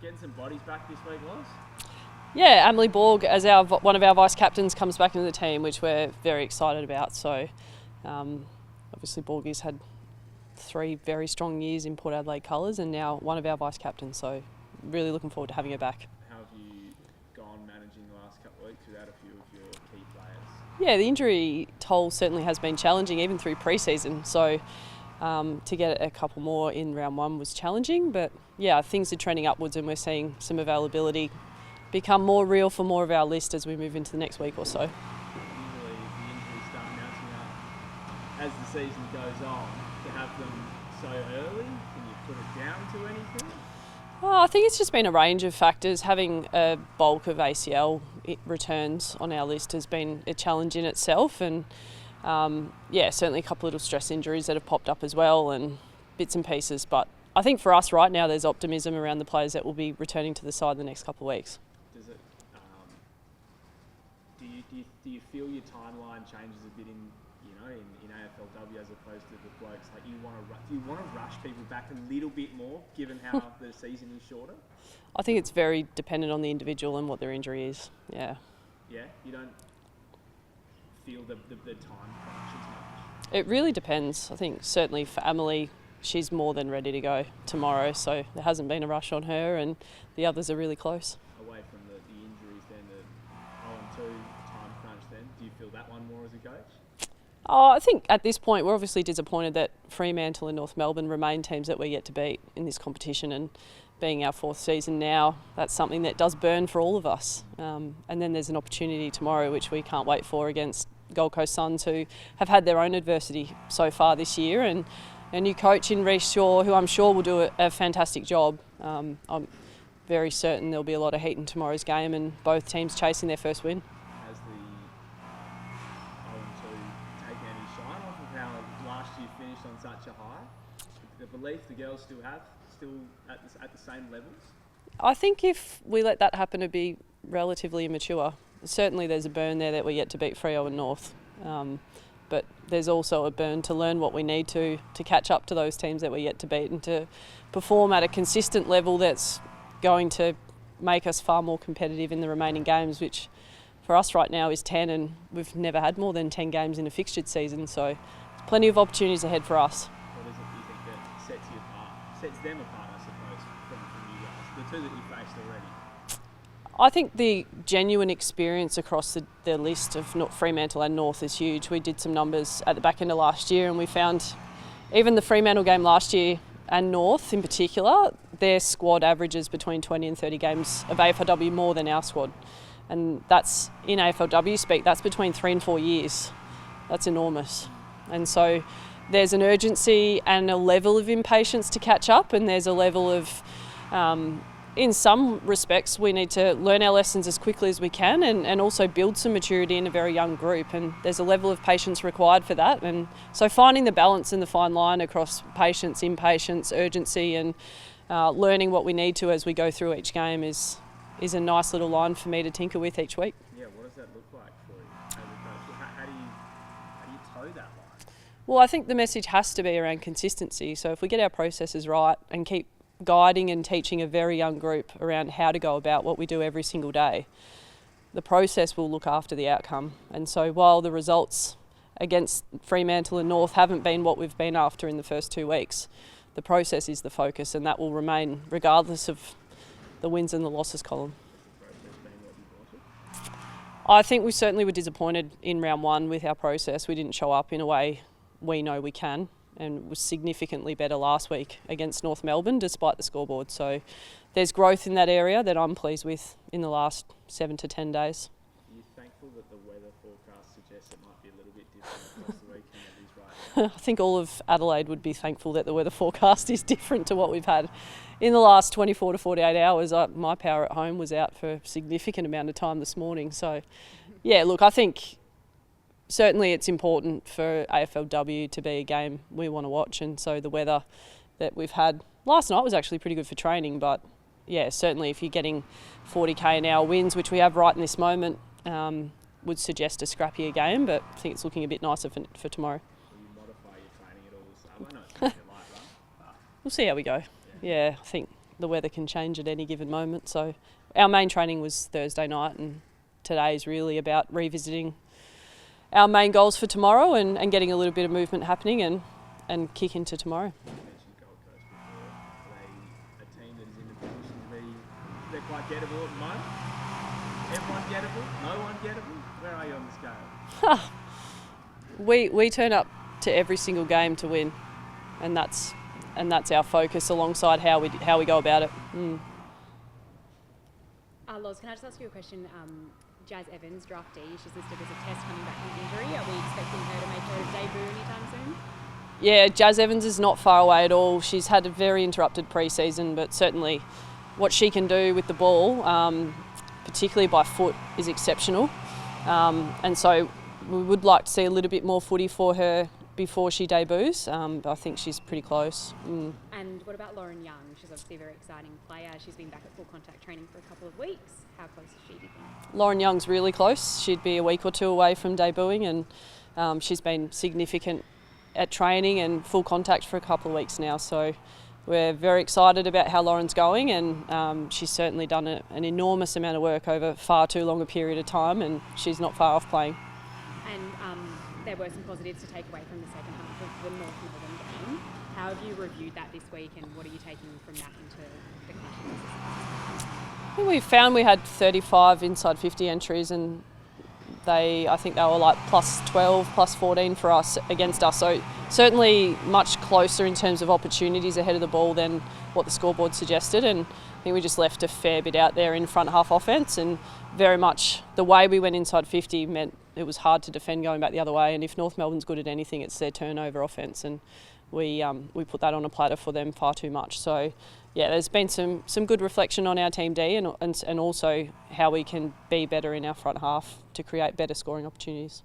Getting some bodies back this week, Loz? Yeah, Emily Borg as one of our vice captains comes back into the team, which we're very excited about. So obviously Borgie's had 3 very strong years in Port Adelaide colours and now one of our vice captains. So really looking forward to having her back. How have you gone managing the last couple of weeks without a few of your key players? Yeah, the injury toll certainly has been challenging even through pre-season. So to get a couple more in round 1 was challenging, but yeah, things are trending upwards and we're seeing some availability become more real for more of our list as we move into the next week or so. Usually the injuries start mounting up as the season goes on. To have them so early, can you put it down to anything? Oh, I think it's just been a range of factors. Having a bulk of ACL returns on our list has been a challenge in itself, and certainly a couple of little stress injuries that have popped up as well and bits and pieces. But I think for us right now there's optimism around the players that will be returning to the side in the next couple of weeks. Does it? Do you feel your timeline changes a bit in AFLW as opposed to the blokes? Like do you want to rush people back a little bit more given how the season is shorter? I think it's very dependent on the individual and what their injury is. Yeah. Yeah, you don't feel the time crunch as much? It really depends. I think certainly for Emily, she's more than ready to go tomorrow, so there hasn't been a rush on her, and the others are really close. Away from the injuries then, the 0-2 time crunch then, do you feel that one more as a coach? Oh, I think at this point we're obviously disappointed that Fremantle and North Melbourne remain teams that we're yet to beat in this competition, and being our 4th season now, that's something that does burn for all of us. And then there's an opportunity tomorrow which we can't wait for against Gold Coast Suns, who have had their own adversity so far this year, and a new coach in Reece Shaw, who I'm sure will do a fantastic job. I'm very certain there'll be a lot of heat in tomorrow's game and both teams chasing their first win. Has the 0-2 taken any shine off of how last year finished on such a high? The belief the girls still have, at the same levels? I think if we let that happen, it'd be relatively immature. Certainly there's a burn there that we're yet to beat Freo and North. But there's also a burn to learn what we need to catch up to those teams that we're yet to beat and to perform at a consistent level that's going to make us far more competitive in the remaining games, which for us right now is 10, and we've never had more than 10 games in a fixtured season, so there's plenty of opportunities ahead for us. What is it you think that sets them apart, I suppose, from you guys, the 2 that you faced already? I think the genuine experience across the list of Fremantle and North is huge. We did some numbers at the back end of last year and we found even the Fremantle game last year and North in particular, their squad averages between 20 and 30 games of AFLW more than our squad. And that's, in AFLW speak, that's between 3 and 4 years. That's enormous. And so there's an urgency and a level of impatience to catch up, and there's a level of in some respects, we need to learn our lessons as quickly as we can and also build some maturity in a very young group. And there's a level of patience required for that. And so finding the balance and the fine line across patience, impatience, urgency, and learning what we need to as we go through each game is a nice little line for me to tinker with each week. Yeah, what does that look like for you as a coach? How do you toe that line? Well, I think the message has to be around consistency. So if we get our processes right and keep guiding and teaching a very young group around how to go about what we do every single day, the process will look after the outcome. And so while the results against Fremantle and North haven't been what we've been after in the first 2 weeks, the process is the focus, and that will remain regardless of the wins and the losses column. I think we certainly were disappointed in round 1 with our process. We didn't show up in a way we know we can, and was significantly better last week against North Melbourne despite the scoreboard. So there's growth in that area that I'm pleased with in the last 7 to 10 days. Are you thankful that the weather forecast suggests it might be a little bit different across the weekend at least right now? I think all of Adelaide would be thankful that the weather forecast is different to what we've had in the last 24 to 48 hours. My power at home was out for a significant amount of time this morning. So yeah, look, I think certainly it's important for AFLW to be a game we want to watch, and so the weather that we've had last night was actually pretty good for training, but yeah, certainly if you're getting 40k an hour winds, which we have right in this moment, would suggest a scrappier game, but I think it's looking a bit nicer for tomorrow. Will you modify your training at all? I know it's going to be a light run, but we'll see how we go. Yeah, I think the weather can change at any given moment. So our main training was Thursday night, and today's really about revisiting our main goals for tomorrow and getting a little bit of movement happening and kick into tomorrow. You mentioned Gold Coast before. Are they a team that is in a position to be, they're quite gettable at the moment? Everyone gettable? No one gettable? Where are you on the scale? We turn up to every single game to win, and that's our focus alongside how we go about it. Loz, can I just ask you a question? Jazz Evans, draftee, she's listed as a test coming back from injury. Are we expecting her to make her debut anytime soon? Yeah, Jazz Evans is not far away at all. She's had a very interrupted pre-season, but certainly what she can do with the ball, particularly by foot, is exceptional. And so we would like to see a little bit more footy for her before she debuts, but I think she's pretty close. And what about Lauren Young? She's obviously a very exciting player. She's been back at full contact training for a couple of weeks. How close is she, do you think? Lauren Young's really close. She'd be a week or two away from debuting, and she's been significant at training and full contact for a couple of weeks now. So we're very excited about how Lauren's going, and she's certainly done an enormous amount of work over far too long a period of time, and she's not far off playing. And there were some positives to take away from the second half of the North Melbourne game. How have you reviewed that this week, and what are you taking from that into the Clash? I think we found we had 35 inside 50 entries, and I think they were like plus 12, plus 14 for us against us. So certainly much closer in terms of opportunities ahead of the ball than what the scoreboard suggested. And I think we just left a fair bit out there in front half offence, and very much the way we went inside 50 meant it was hard to defend going back the other way. And if North Melbourne's good at anything, it's their turnover offence, and we put that on a platter for them far too much. So yeah, there's been some good reflection on our team D and also how we can be better in our front half to create better scoring opportunities.